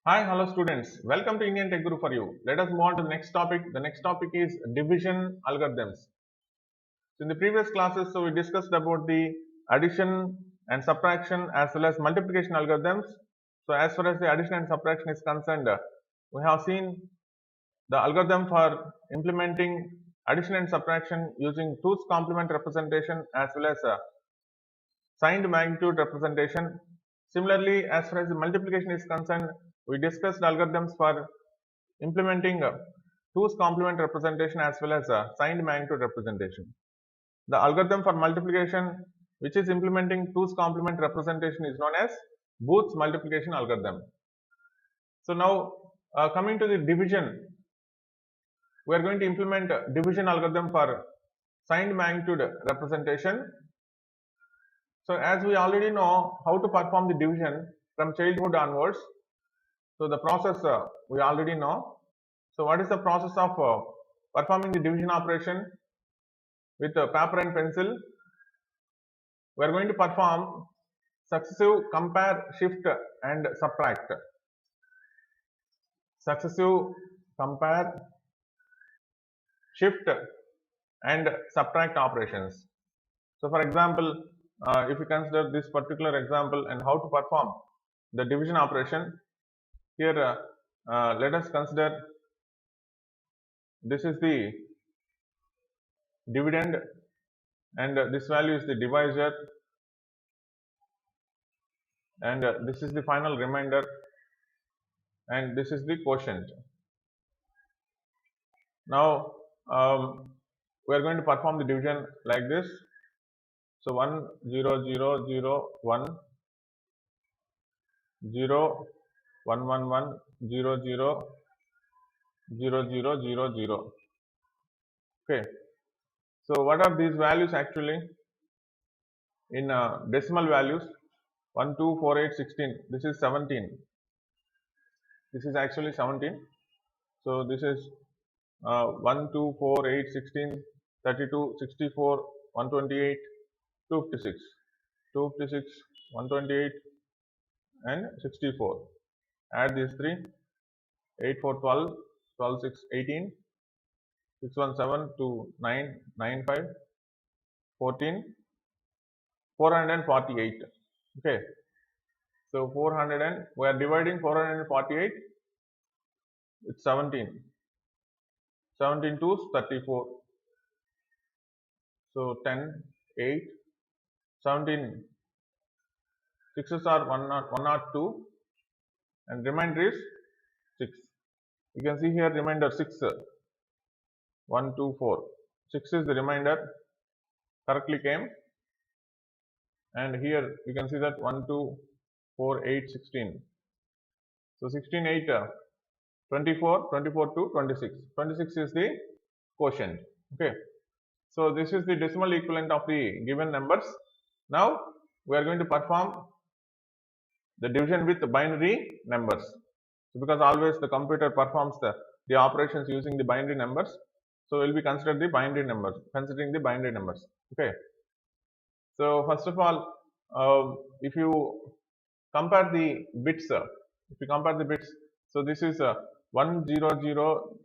Hi, hello students. Welcome to Indian Tech Guru for you. Let us move on to the next topic. The next topic is division algorithms. So in the previous classes, we discussed about the addition and subtraction as well as multiplication algorithms. So as far as the addition and subtraction is concerned, we have seen the algorithm for implementing addition and subtraction using 2's complement representation as well as signed magnitude representation. Similarly, as far as the multiplication is concerned, we discussed algorithms for implementing 2's complement representation as well as signed magnitude representation. The algorithm for multiplication which is implementing 2's complement representation is known as Booth's multiplication algorithm. So now coming to the division, we are going to implement division algorithm for signed magnitude representation. So as we already know how to perform the division from childhood onwards, so the process we already know. So what is the process of performing the division operation with paper and pencil? We are going to perform successive compare, shift and subtract. Successive compare, shift and subtract operations. So for example, if you consider this particular example and how to perform the division operation, here let us consider this is the dividend and this value is the divisor and this is the final remainder and this is the quotient. Now we are going to perform the division like this. So 1 0 0 0 1 0 1 1 1 0 0 0 0 0 0. Okay. So what are these values actually in decimal values? 1 2 4 8 16. This is 17. This is actually 17. So this is 1 2 4 8 16 32 64 128 256 256 128 and 64. Add these three. 8 4 12 12 6 18 6 1 7 2 9 9 5 14 448. Okay, so 400 and we are dividing 448 with 17. 17 2 34. So 10 8 17 6s are 102 and remainder is 6. You can see here remainder 6 1 2 4. 6 is the remainder, correctly came, and here you can see that 1 2 4 8 16. So 16 8 24 24 to 26. 26 is the quotient. Okay, so this is the decimal equivalent of the given numbers. Now we are going to perform the division with binary numbers. So because always the computer performs the operations using the binary numbers, so we'll be considering the binary numbers. Okay, so first of all, if you compare the bits, so this is 1 0 0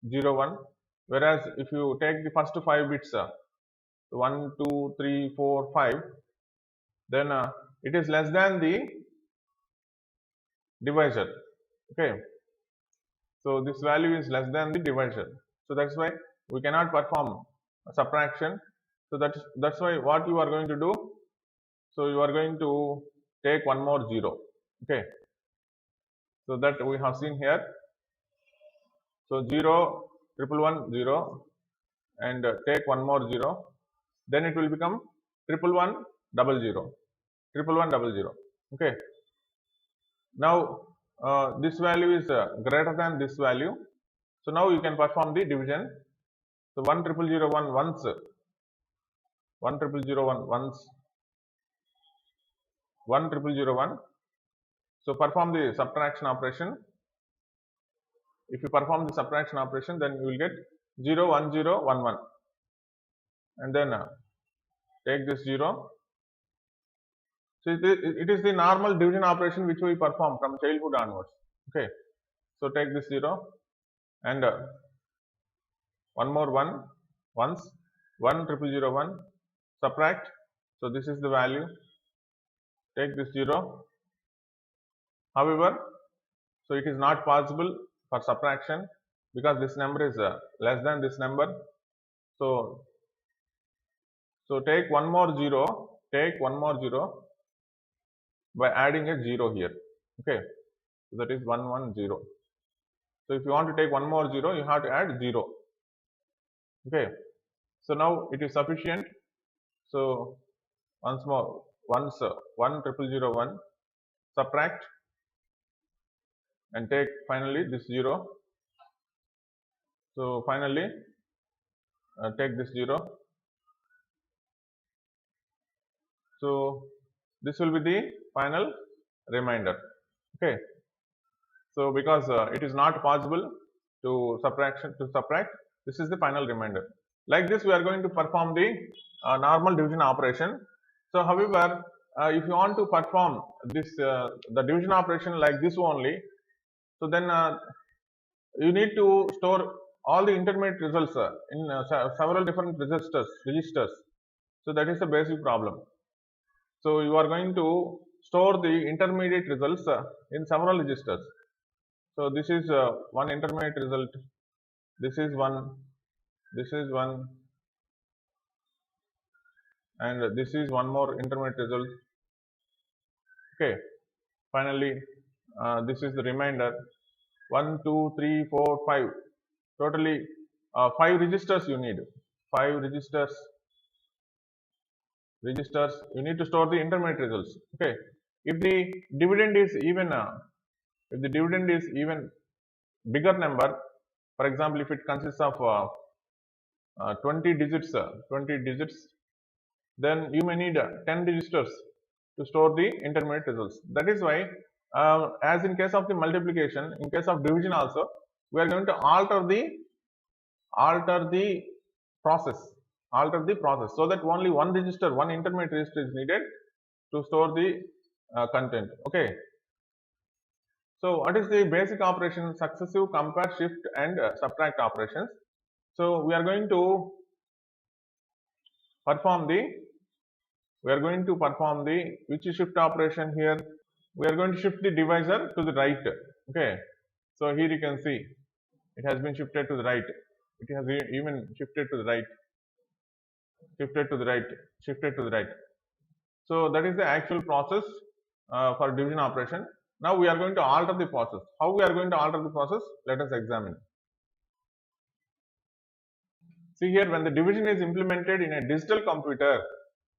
0 1, whereas if you take the first 5 bits 1 2 3 4 5, then it is less than the divisor. Okay, so this value is less than the divisor, so that's why we cannot perform a subtraction. So that's why what you are going to do, so you are going to take one more 0. Okay, so that we have seen here. So 0 1 1 0 and take one more 0, then it will become 1 1 1 0 0. Okay, now this value is greater than this value, so now you can perform the division. So 1 0 0 1 once, 1 0 0 1 once, 1 0 0 1. So perform the subtraction operation. If you perform the subtraction operation, then you will get 0 1 0 1 1, and then take this 0. So it is the normal division operation which we perform from childhood onwards. Okay, so take this 0 and one more 1 once, 10001, subtract. So this is the value. Take this 0. However, so it is not possible for subtraction because this number is less than this number. So take one more 0. Take one more 0 by adding a 0 here. Okay, so that is 110. So if you want to take one more 0, you have to add 0. Okay, so now it is sufficient. So once more, once 10001, subtract and take finally this 0. So finally take this 0. So this will be the final remainder. Okay, so because it is not possible to subtract, this is the final remainder. Like this we are going to perform the normal division operation. So however, if you want to perform this the division operation like this only, so then you need to store all the intermediate results in several different registers. So that is the basic problem. So you are going to store the intermediate results in several registers. So this is one intermediate result, this is one, and this is one more intermediate result. Okay, finally this is the remainder, 1, 2, 3, 4, 5, totally 5 registers you need, 5 registers you need to store the intermediate results. Okay, if the dividend is even bigger number, for example if it consists of 20 digits, then you may need 10 registers to store the intermediate results. That is why as in case of the multiplication, in case of division also, we are going to alter the process, so that only one intermediate register is needed to store the content. Okay, so what is the basic operation? Successive, compare, shift and subtract operations. So we are going to perform the which shift operation here? We are going to shift the divisor to the right. Okay, so here you can see it has been shifted to the right, it has even shifted to the right, so that is the actual process for division operation. Now we are going to alter the process. How we are going to alter the process? Let us examine. See here, when the division is implemented in a digital computer,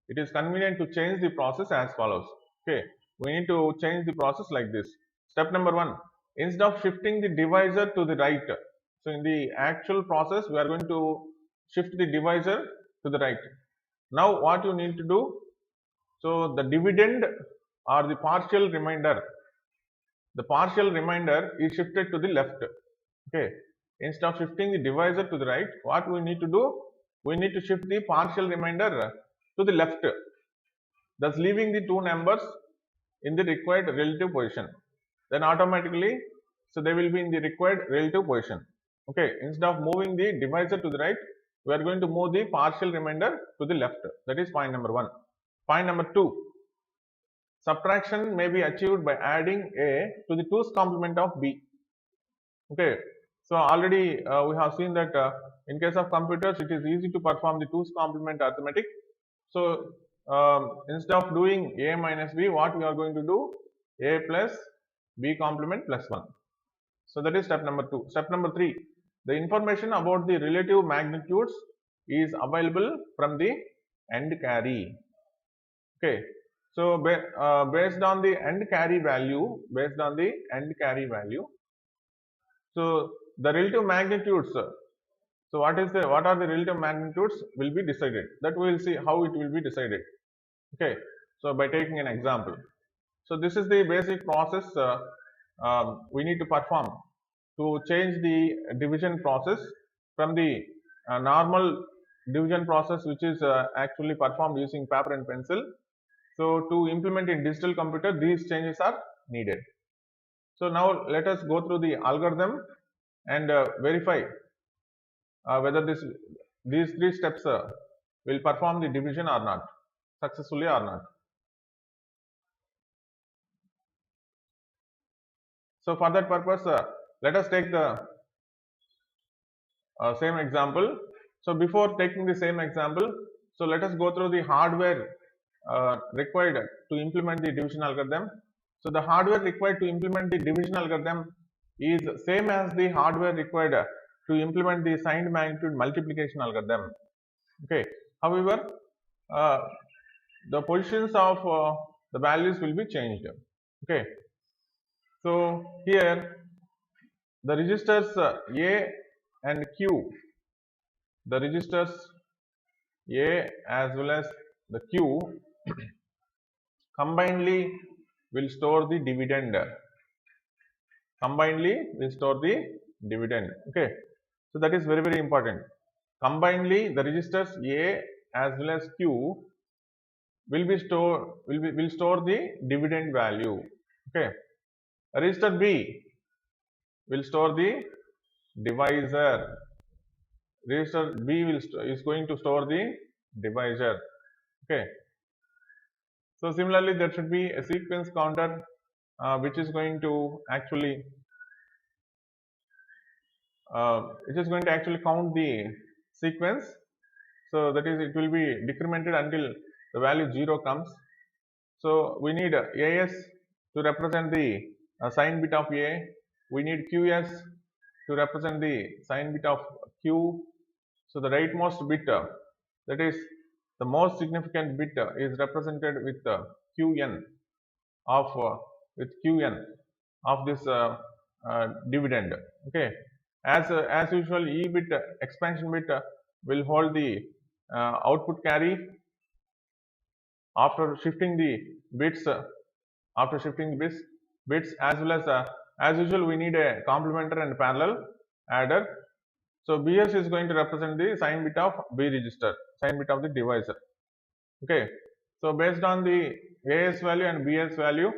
it is convenient to change the process as follows. Okay, we need to change the process like this. Step number 1, instead of shifting the divisor to the right, so in the actual process we are going to shift the divisor to the right. Now what you need to do, so the dividend or the partial remainder is shifted to the left. Okay, instead of shifting the divisor to the right, what we need to do, we need to shift the partial remainder to the left, thus leaving the two numbers in the required relative position. Then automatically, so they will be in the required relative position. Okay, instead of moving the divisor to the right, we are going to move the partial remainder to the left. That is point number 1. Point number 2, subtraction may be achieved by adding A to the 2's complement of B. Okay, so already we have seen that in case of computers it is easy to perform the 2's complement arithmetic. So instead of doing A minus B, what we are going to do? A plus B complement plus 1. So that is step number 2. Step number 3, the information about the relative magnitudes is available from the end carry. Okay, so based on the end carry value, so the relative magnitudes, so what are the relative magnitudes will be decided. That we will see how it will be decided. Okay, so by taking an example. So this is the basic process we need to perform to change the division process from the normal division process, which is actually performed using paper and pencil. So to implement in digital computer, these changes are needed. So now let us go through the algorithm and verify whether these three steps will perform the division or not, successfully or not. So for that purpose, let us take the same example. So before taking the same example, so let us go through the hardware required to implement the division algorithm. So the hardware required to implement the division algorithm is same as the hardware required to implement the signed magnitude multiplication algorithm. Okay. However, uh, the positions of the values will be changed. Okay. So here the registers A and Q, the registers A as well as the Q combinedly will store the dividend. Combinedly will store the dividend. Okay. So that is very important. Combinedly the registers A as well as Q will store the dividend value. Okay. Register B will store the divisor. Register B is going to store the divisor. Okay. So similarly, there should be a sequence counter which is going to actually count the sequence. So that is, it will be decremented until the value 0 comes. So we need AS to represent the sign bit of A. We need QS to represent the sign bit of Q. So the rightmost bit, that is the most significant bit, is represented with QN of this dividend. Okay. As usual, E bit expansion bit will hold the output carry after shifting the bits. As well as usual, we need a complementer and parallel adder. So BS is going to represent the sign bit of B register, sign bit of the divisor. Okay. So based on the AS value and BS value,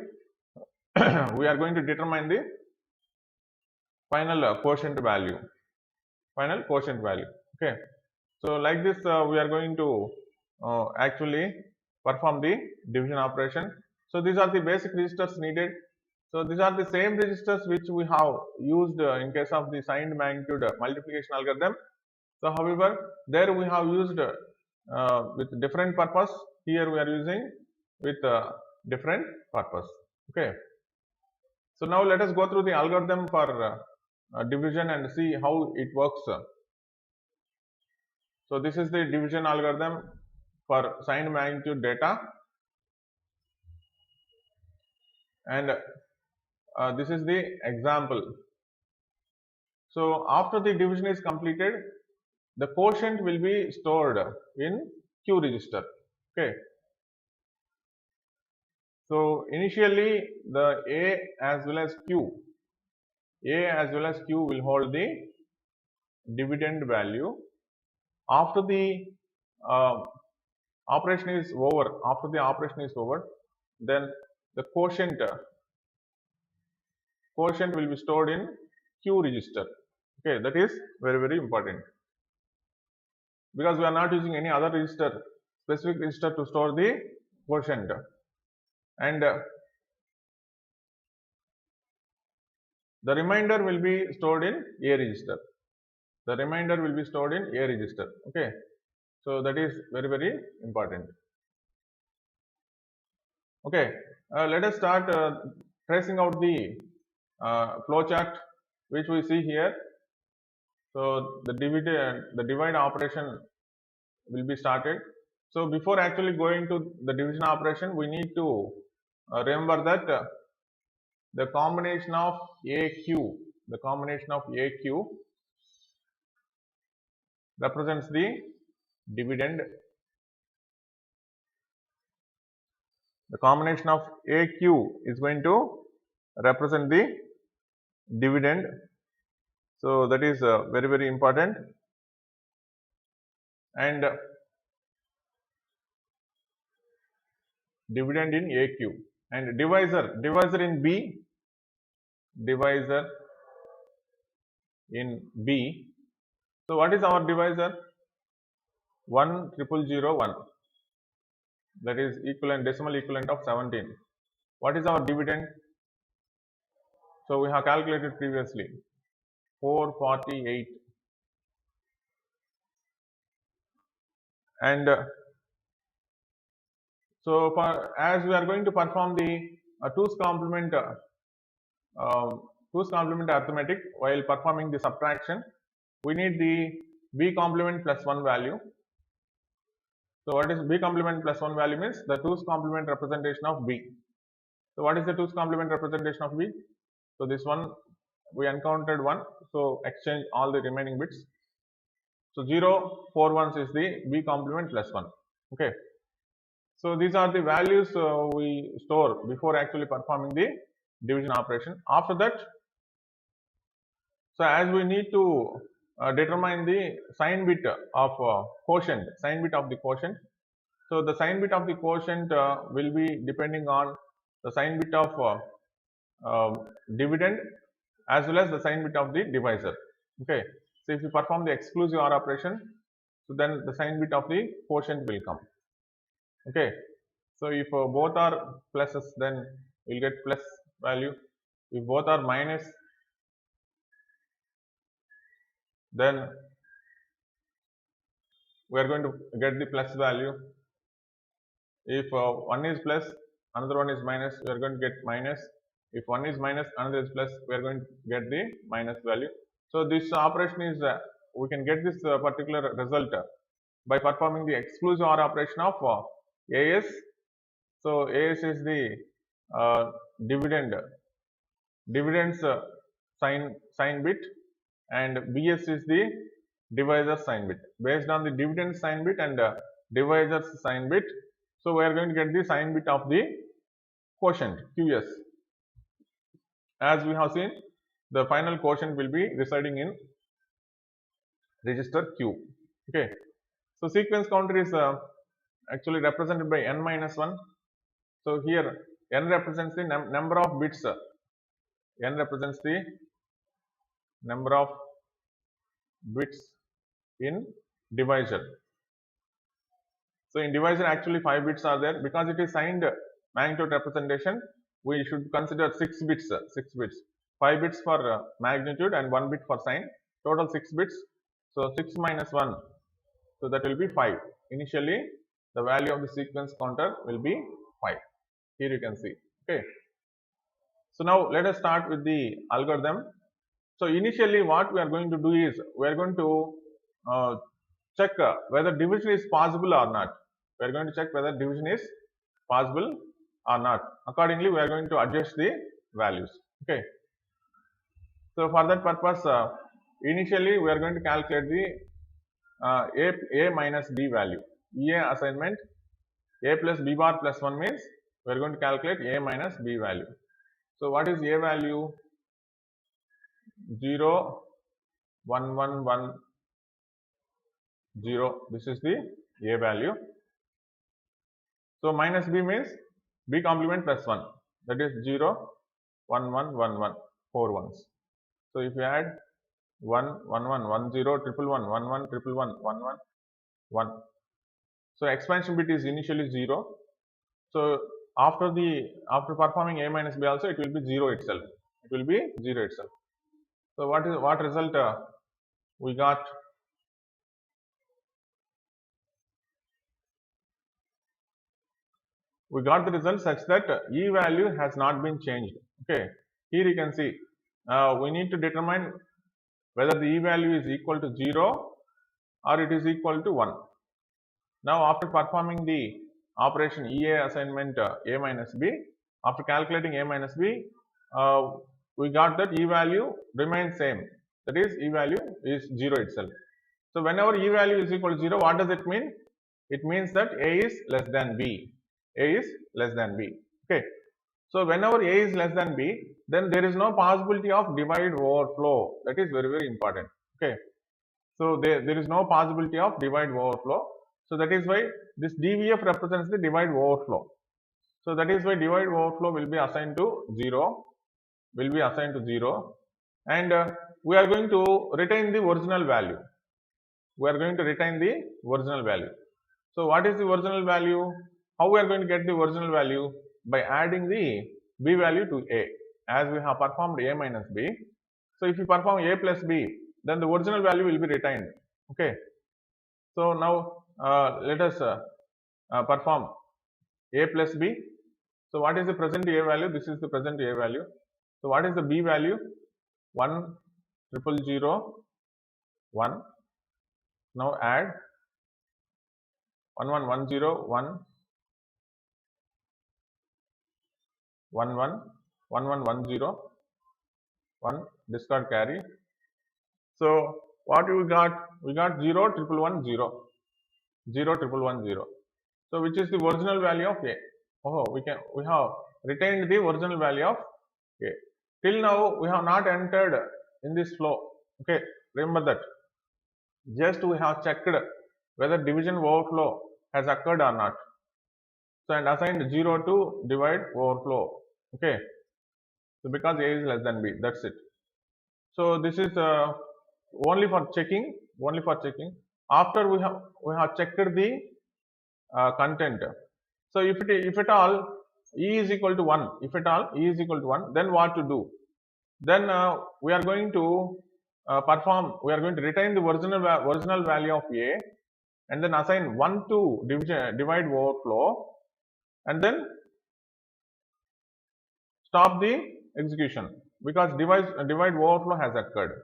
we are going to determine the final quotient value. Okay. So like this, we are going to actually perform the division operation. So these are the basic registers needed. So these are the same registers which we have used in case of the signed magnitude multiplication algorithm. So however, there we have used with different purpose. Here we are using with different purpose. Okay. So now let us go through the algorithm for division and see how it works. So this is the division algorithm for signed magnitude data, and this is the example. So after the division is completed, the quotient will be stored in Q register. Okay. So initially the A as well as Q will hold the dividend value. After the operation is over, then the quotient will be stored in Q register. Okay, that is very important, because we are not using any other specific register to store the quotient, and the remainder will be stored in A register. Okay, so that is very important. Okay, let us start tracing out the flow chart which we see here. So the divide operation will be started. So before actually going to the division operation, we need to remember that the combination of AQ represents the dividend. The combination of AQ is going to represent the dividend. So that is very important. And dividend in AQ, and divisor in B divisor in B. So what is our divisor? 10001, that is equivalent, decimal equivalent of 17. What is our dividend? So we have calculated previously, 448, and so for as we are going to perform the two's complement arithmetic while performing the subtraction, we need the b complement plus 1 value. So what is b complement plus 1 value? Means the two's complement representation of b. So what is the two's complement representation of b? So this one we encountered 1, so exchange all the remaining bits. So 0, 4 ones is the b complement plus 1. Okay. So these are the values we store before actually performing the division operation. After that, so as we need to determine the sign bit of quotient, sign bit of the quotient. So the sign bit of the quotient will be depending on the sign bit of dividend as well as the sign bit of the divisor. Okay. So if you perform the exclusive OR operation, so then the sign bit of the quotient will come. Okay. So if both are pluses, then we'll get plus value. If both are minus, then we are going to get the plus value. If one is plus, another one is minus, we are going to get minus. If one is minus, another is plus, we are going to get the minus value. So this operation is, we can get this particular result by performing the exclusive OR operation of AS. So AS is the dividends sign bit, and BS is the divisor sign bit. Based on the dividend sign bit and divisor sign bit, so we are going to get the sign bit of the quotient QS. As we have seen, the final quotient will be residing in register Q. Okay. So sequence counter is actually represented by n minus 1. So here n represents the number of bits. N represents the number of bits in divisor. So in divisor actually 5 bits are there. Because it is signed magnitude representation, we should consider 6 bits. 5 bits for magnitude and 1 bit for sign. Total 6 bits. So 6 minus 1. So that will be 5. Initially the value of the sequence counter will be 5. Here you can see. Okay. So now let us start with the algorithm. So initially what we are going to do is, we are going to check whether division is possible or not. We are going to check whether division is possible or not. Accordingly, we are going to adjust the values. Okay. So for that purpose, initially we are going to calculate the a minus b value. EA assignment a plus b bar plus 1 means we are going to calculate a minus b value. So what is a value? 0, 1, 1, 1, 0. This is the a value. So minus b means b complement plus 1. That is 0, 1, 1, 1, 1, 4 ones. So if you add 1, 1, 1, 1, 0, 1, 1, 1, 1, 1, 1, 1, 1, 1. So expansion bit is initially 0. So after performing a minus b also, it will be 0 itself. It will be 0 itself. So what result we got? We got the result such that E value has not been changed. Okay. Here you can see we need to determine whether the E value is equal to 0 or it is equal to 1. Now after performing the operation EA assignment A minus B, after calculating A minus B, we got that E value remains same. That is, E value is 0 itself. So whenever E value is equal to 0, what does it mean? It means that A is less than B. A is less than B. Okay. So whenever A is less than B, then there is no possibility of divide overflow. That is very, very important. Okay. So there is no possibility of divide overflow. So that is why this DVF represents the divide overflow. So that is why divide overflow will be assigned to 0. will be assigned to 0, and we are going to retain the original value. We are going to retain the original value. So what is the original value? How we are going to get the original value? By adding the b value to a, as we have performed a minus b. So if you perform a plus b, then the original value will be retained. Okay. So now let us perform a plus b. So what is the present a value? This is the present a value. So what is the b value? 1 0 0 1. Now add 1 1 1 0 1 1 1 1 1 1 0 1, discard carry. So what we got? We got 0 1 1 0 0 1 1 0. So which is the original value of a? Oh, we have retained the original value of a. Till now we have not entered in this flow. Okay, remember that. Just we have checked whether division overflow has occurred or not. So and assigned 0 to divide overflow. Okay. So because a is less than b, that's it. So this is only for checking. Only for checking. After we have checked the content. So if at all e is equal to 1, if at all e is equal to 1, then what to do? Then we are going to we are going to retain the original value of a, and then assign 1 to divide overflow, and then stop the execution, because divide overflow has occurred.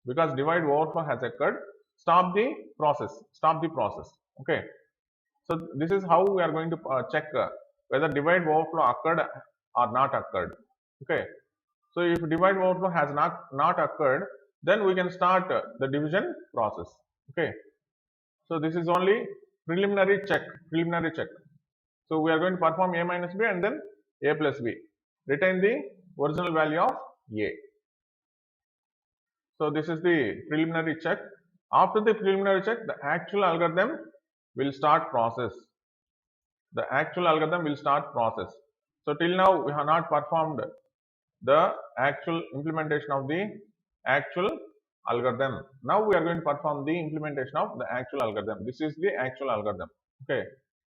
Because divide overflow has occurred, stop the process. Okay. So this is how we are going to check whether divide overflow occurred or not occurred. Okay. So if divide overflow has not occurred, then we can start the division process. Okay. So this is only preliminary check. So we are going to perform a minus b and then a plus b. Retain the original value of a. So this is the preliminary check. After the preliminary check, the actual algorithm will start process. So till now we have not performed the actual implementation of the actual algorithm. Now we are going to perform the implementation of the actual algorithm. This is the actual algorithm. Okay.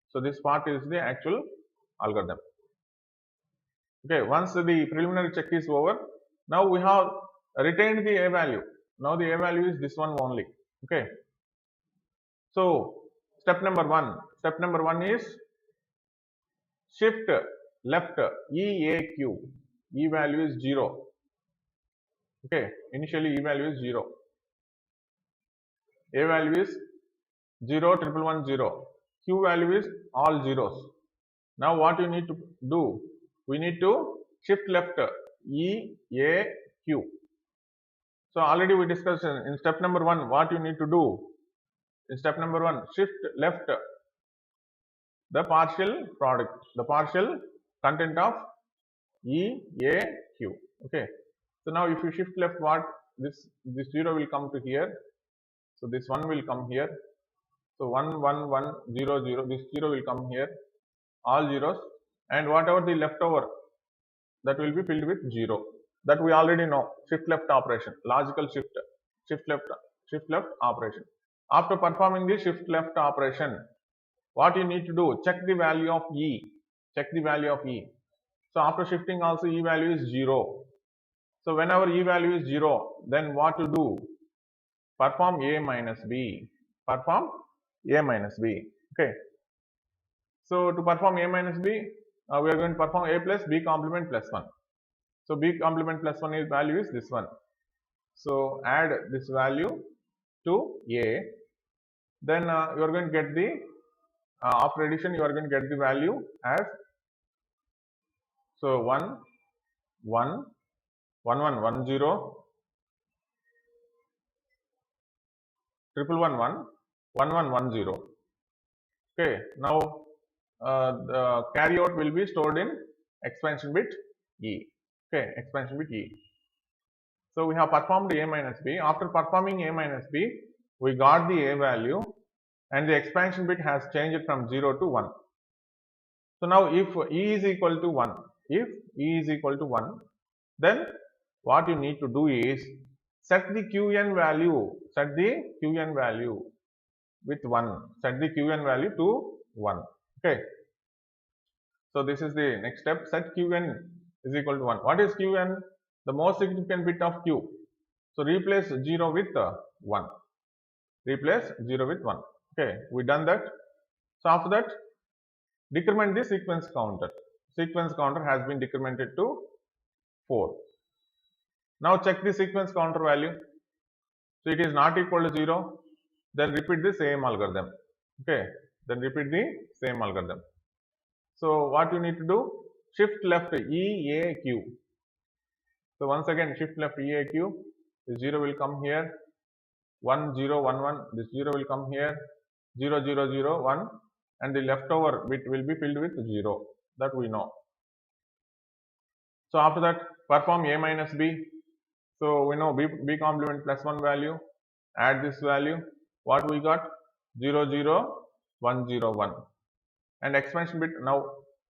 So this part is the actual algorithm. Okay. Once the preliminary check is over, now we have retained the a value. Now the a value is this one only. Okay. So step number 1. Step number 1 is shift left EAQ. E value is 0. Okay, initially E value is 0. A value is 0 1 1 0. Q value is all zeros. Now what you need to do? We need to shift left E A Q. So already we discussed in step number 1 what you need to do. In step number 1, shift left the partial product, the partial content of E A Q. Okay. So now if you shift left, what this 0 will come to here. So this 1 will come here. So 1 1 1 0 0. This 0 will come here. All zeros, and whatever the leftover, that will be filled with 0. That we already know. Shift left operation, logical shift left operation. After performing the shift left operation, what you need to do? Check the value of E. So after shifting also E value is 0. So whenever E value is 0, then what to do? Perform A minus B. Okay. So to perform A minus B, we are going to perform A plus B complement plus 1. So B complement plus 1 value is this one. So add this value to A. Then you are going to get the, after addition, you are going to get the value as, so 1 1 1 1 1 0 1 1 1 1 1 1 0. Okay. Now the carry out will be stored in expansion bit E. Okay, expansion bit E. So we have performed A minus B. After performing A minus B, we got the A value, and the expansion bit has changed from 0 to 1. So now if E is equal to 1, Then what you need to do is set the qn value with 1, set the qn value to 1. Okay, so this is the next step. Set qn is equal to 1. What is qn? The most significant bit of q. So replace 0 with 1. Replace 0 with 1. Okay, we done that. So after that, decrement the sequence counter. Sequence counter has been decremented to 4. Now check the sequence counter value. So it is not equal to 0. Then repeat the same algorithm. Okay, then repeat the same algorithm. So what you need to do? Shift left EAQ. So once again, shift left EAQ. This 0 will come here. 1 0 1 1. This 0 will come here. 0 0 0 1. And the leftover bit will be filled with 0. That we know. So after that, perform A minus B. So we know B complement plus 1 value. Add this value. What we got? 0 0 1 0 1. And expansion bit now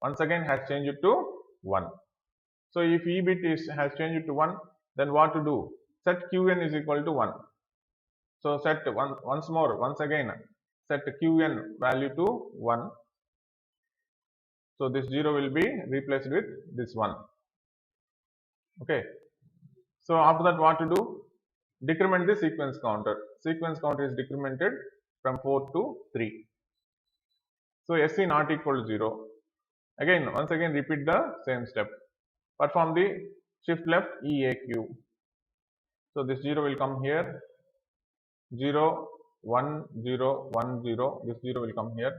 once again has changed to 1. So if E bit has changed to 1, then what to do? Set Qn is equal to 1. So set once again set Qn value to 1. So this 0 will be replaced with this 1. Okay. So after that, what to do? Decrement the sequence counter. Sequence counter is decremented from 4 to 3. So SC not equal to 0. Again, once again repeat the same step. Perform the shift left EAQ. So this 0 will come here. 0 1 0 1 0. This 0 will come here.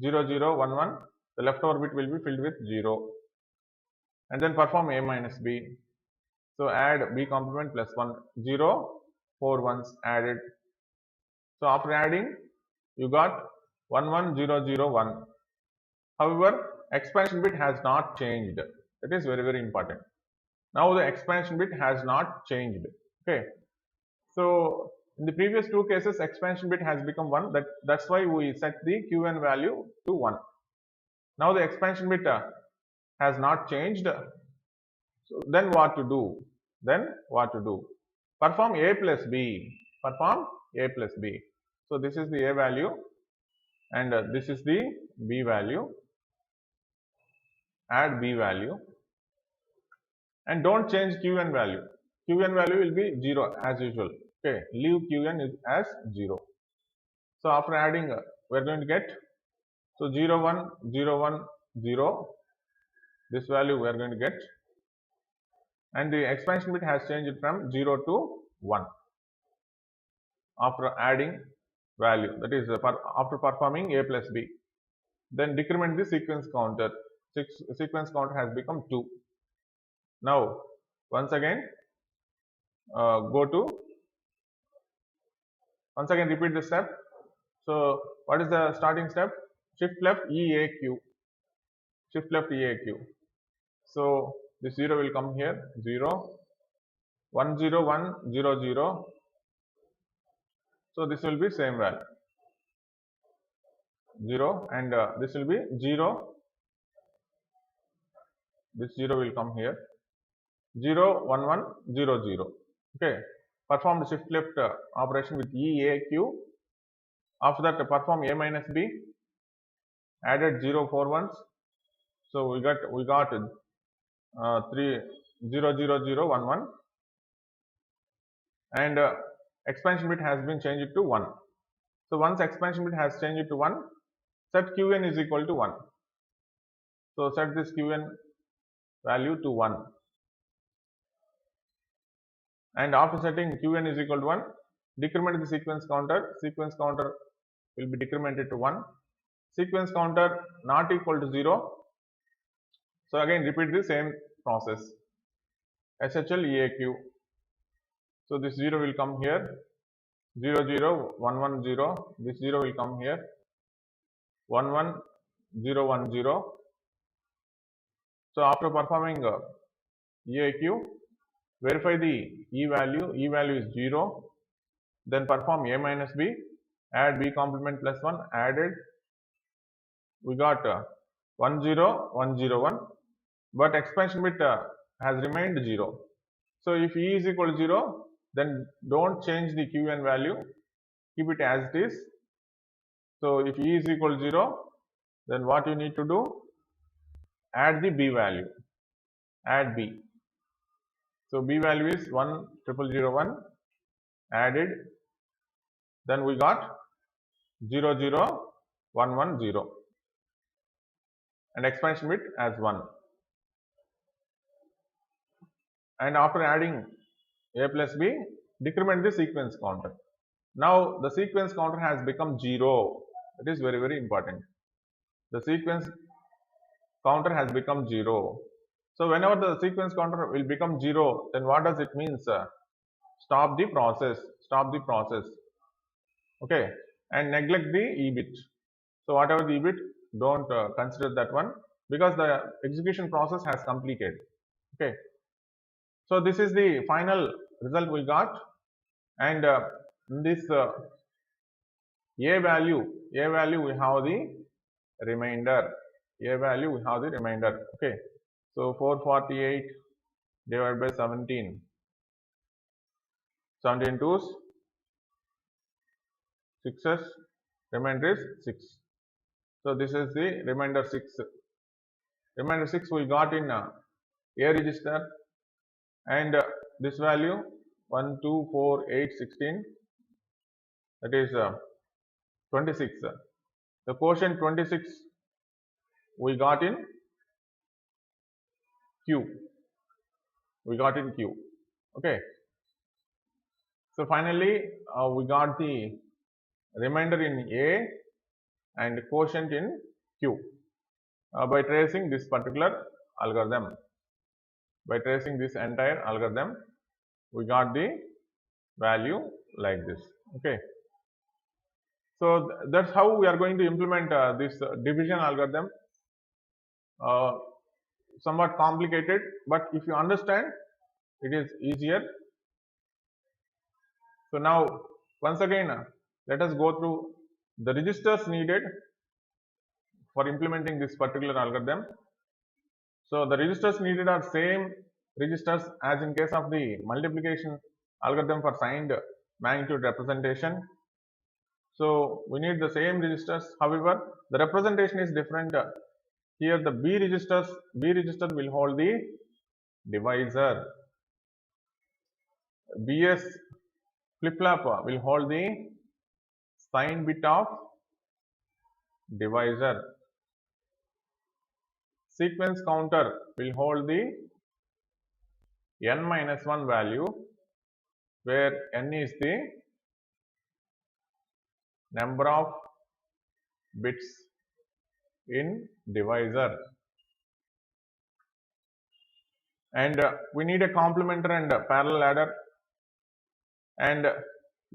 0 0 1 1. The leftover bit will be filled with 0. And then perform A minus B. So add B complement plus 1. 0 4 ones added. So after adding, you got 1 1 0 0 1. However, expansion bit has not changed. That is very, very important. Now the expansion bit has not changed. Okay. So in the previous two cases, expansion bit has become 1. That's why we set the Qn value to 1. Now the expansion bit has not changed. So then what to do? Perform A plus B. Perform A plus B. So this is the A value and this is the B value. Add B value and don't change Qn value. Qn value will be 0 as usual. Okay, leave Qn as 0. So after adding, we are going to get 0 1 0 1 0. This value we are going to get, and the expansion bit has changed from 0 to 1 after adding value, that is after performing A plus B. Then decrement the sequence counter. Sequence counter has become 2. Now once again once again repeat the step. So what is the starting step? Shift left EAQ. Shift left EAQ. So this 0 will come here. 0 1 0 1 0 0. So this will be same value 0 and this will be 0. This 0 will come here. 0 1 1 0 0. Okay. Perform the shift left operation with EAQ. After that, perform A minus B. Added 0 4 ones. So we got 3 0 0 0 1 1. And expansion bit has been changed to 1. So once expansion bit has changed to 1, set Qn is equal to 1. So set this Qn value to 1. And after setting Qn is equal to 1, decrement the sequence counter. Sequence counter will be decremented to 1. Sequence counter not equal to 0. So again repeat the same process. SHL EAQ. So this 0 will come here. 0 0 1 1 0. This 0 will come here. 1 1 0 1 0. So after performing EAQ, verify the E value. E value is 0. Then perform A minus B. Add B complement plus 1. Added. We got 1 0 1 0 1. But expansion bit has remained 0. So if E is equal to 0, then don't change the Qn value, keep it as it is. So if E is equal to 0, then what you need to do? Add the B value, add B. So B value is 10001, added, then we got 00110 and expansion bit as 1. And after adding A plus B, decrement the sequence counter. Now the sequence counter has become 0. It is very, very important. The sequence counter has become 0. So whenever the sequence counter will become 0, then what does it mean, sir? Stop the process. Stop the process. Okay, and neglect the E bit. So whatever the E bit, don't consider that one, because the execution process has completed. Okay. So this is the final result we got, and in this A value we have the remainder. A value we have the remainder. Okay. So 448 divided by 17. 17 twos, 6s, remainder is 6. So this is the remainder 6. Remainder 6 we got in A register, and this value 1, 2, 4, 8, 16, that is 26. The quotient 26 we got in Q. We got in Q. Okay. So finally, we got the remainder in A and quotient in Q by tracing this particular algorithm. By tracing this entire algorithm, we got the value like this. Okay. So that's how we are going to implement this division algorithm. Somewhat complicated, but if you understand, it is easier. So now once again, let us go through the registers needed for implementing this particular algorithm. So the registers needed are same registers as in case of the multiplication algorithm for signed magnitude representation. So we need the same registers. However, the representation is different. Here the B register will hold the divisor. BS flip-flop will hold the sign bit of divisor. Sequence counter will hold the n-1 value, where n is the number of bits in divisor. And we need a complementer and a parallel adder, and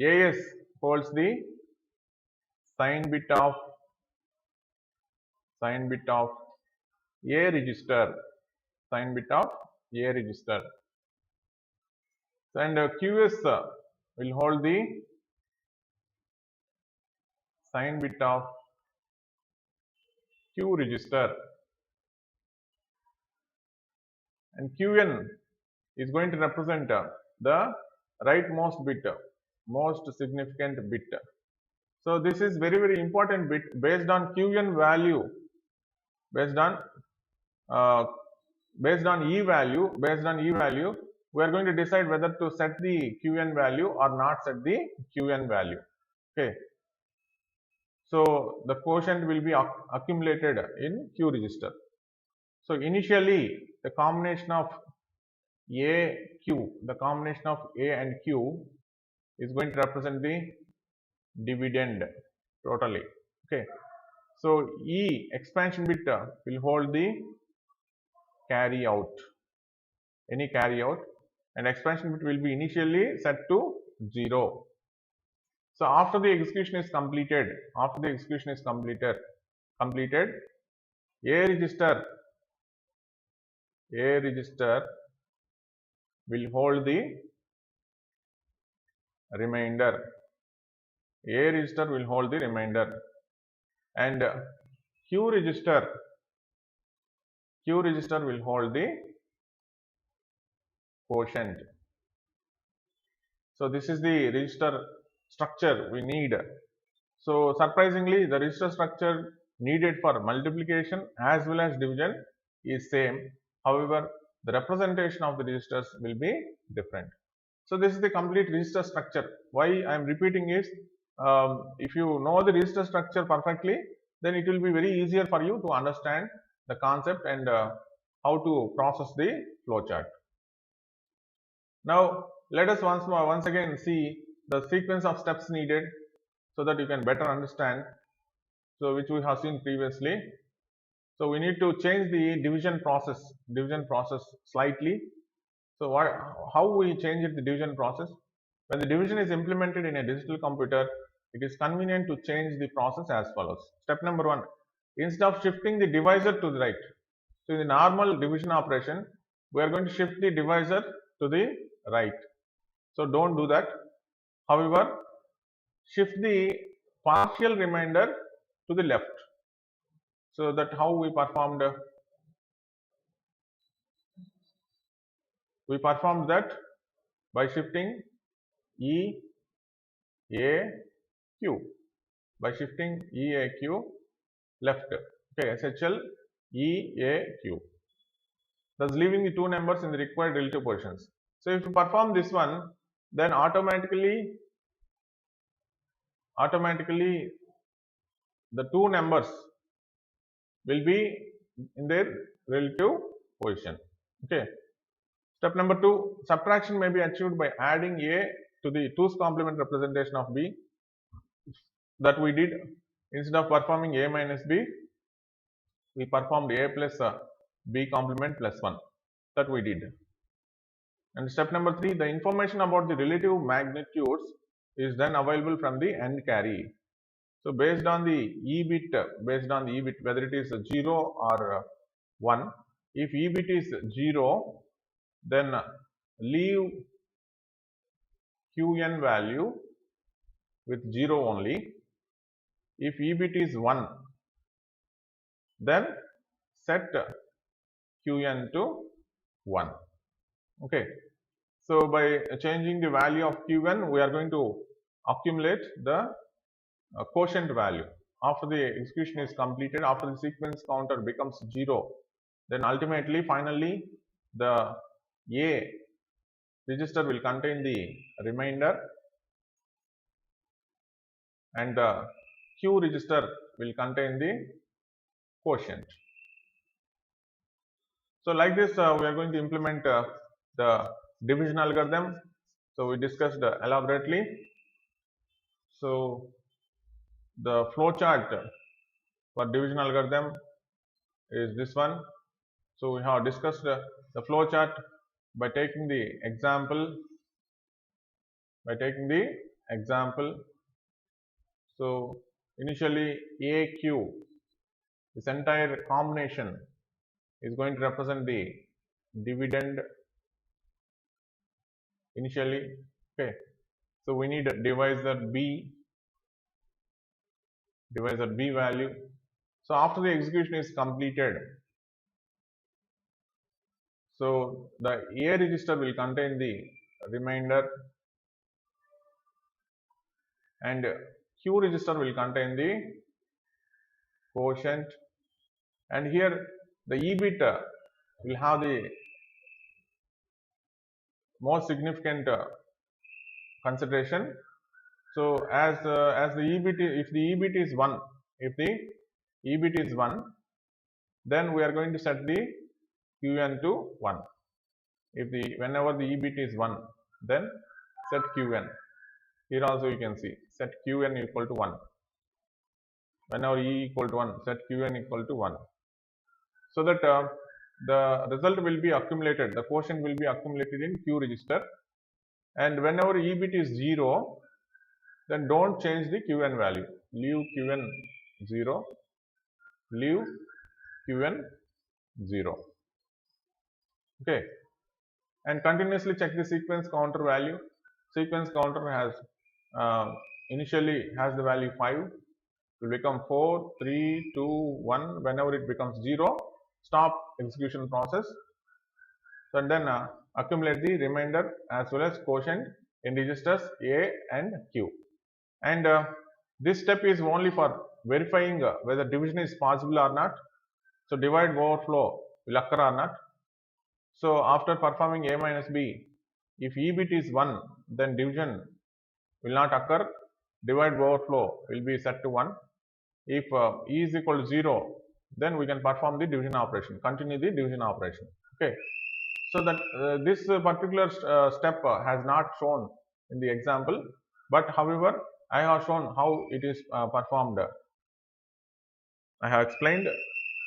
AS holds the sign bit of A register, sign bit of A register. And QS will hold the sign bit of Q register, and Qn is going to represent the rightmost bit, most significant bit. So this is very, very important bit. Based on Qn value, based on E value, we are going to decide whether to set the Qn value or not set the Qn value. Okay. So the quotient will be accumulated in Q register. So initially the combination of A, Q, the combination of A and Q is going to represent the dividend totally. Okay. So E expansion bit will hold the carry out, any carry out, and expansion bit will be initially set to 0. So after the execution is completed, A register will hold the remainder. A register will hold the remainder, and Q register will hold the quotient. So this is the register structure we need. So surprisingly, the register structure needed for multiplication as well as division is same. However, the representation of the registers will be different. So this is the complete register structure. Why I am repeating is, if you know the register structure perfectly, then it will be very easier for you to understand the concept and how to process the flowchart. Now let us once again see the sequence of steps needed so that you can better understand. So which we have seen previously. So we need to change the division process slightly. So how we change the division process? When the division is implemented in a digital computer, it is convenient to change the process as follows. Step number 1, instead of shifting the divisor to the right, so in the normal division operation, we are going to shift the divisor to the right. So don't do that. However, shift the partial remainder to the left. So that how we performed that by shifting E A Q, by shifting E A Q left. Okay, SHL E A Q, thus leaving the two numbers in the required relative positions. So if you perform this one, then automatically the two numbers will be in their relative position. Okay. Step number 2, subtraction may be achieved by adding A to the 2's complement representation of B. That we did. Instead of performing A minus B, we performed A plus B complement plus 1. That we did. And step number 3, the information about the relative magnitudes is then available from the end carry. So based on the E bit, whether it is 0 or 1, if E bit is 0, then leave Qn value with 0 only. If E bit is 1, then set Qn to 1. Okay. So by changing the value of Qn, we are going to accumulate the quotient value. After the execution is completed, after the sequence counter becomes 0, then ultimately, finally, the A register will contain the remainder and the Q register will contain the quotient. So like this, we are going to implement the division algorithm. So we discussed elaborately. So the flowchart for division algorithm is this one. So we have discussed the flowchart by taking the example. So initially AQ, this entire combination is going to represent the dividend initially. Okay. So we need a divisor B value. So after the execution is completed, so the A register will contain the remainder and Q register will contain the quotient, and here the E bit will have the most significant consideration. So as the E bit, if the E bit is 1, then we are going to set the Qn to 1. Whenever the E bit is 1, then set Qn. Here also you can see set Qn equal to 1. Whenever E equal to 1, set Qn equal to 1. So that the result will be accumulated, the quotient will be accumulated in Q register, and whenever E bit is 0, then don't change the Qn value. Leave Qn 0. Leave Qn 0. Okay. And continuously check the sequence counter value. Sequence counter has initially has the value 5. It will become 4, 3, 2, 1. Whenever it becomes 0, stop execution process. So and then accumulate the remainder as well as quotient in registers A and Q. And this step is only for verifying whether division is possible or not. So divide overflow will occur or not. So after performing A minus B, if E bit is 1, then division will not occur. Divide overflow will be set to 1. If E is equal to 0, then we can perform the division operation, continue the division operation. Okay. So that this particular step has not shown in the example, but however, I have shown how it is performed. I have explained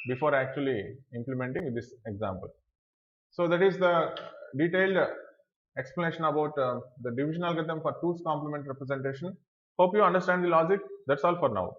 before actually implementing this example. So that is the detailed explanation about the division algorithm for 2's complement representation. Hope you understand the logic. That's all for now.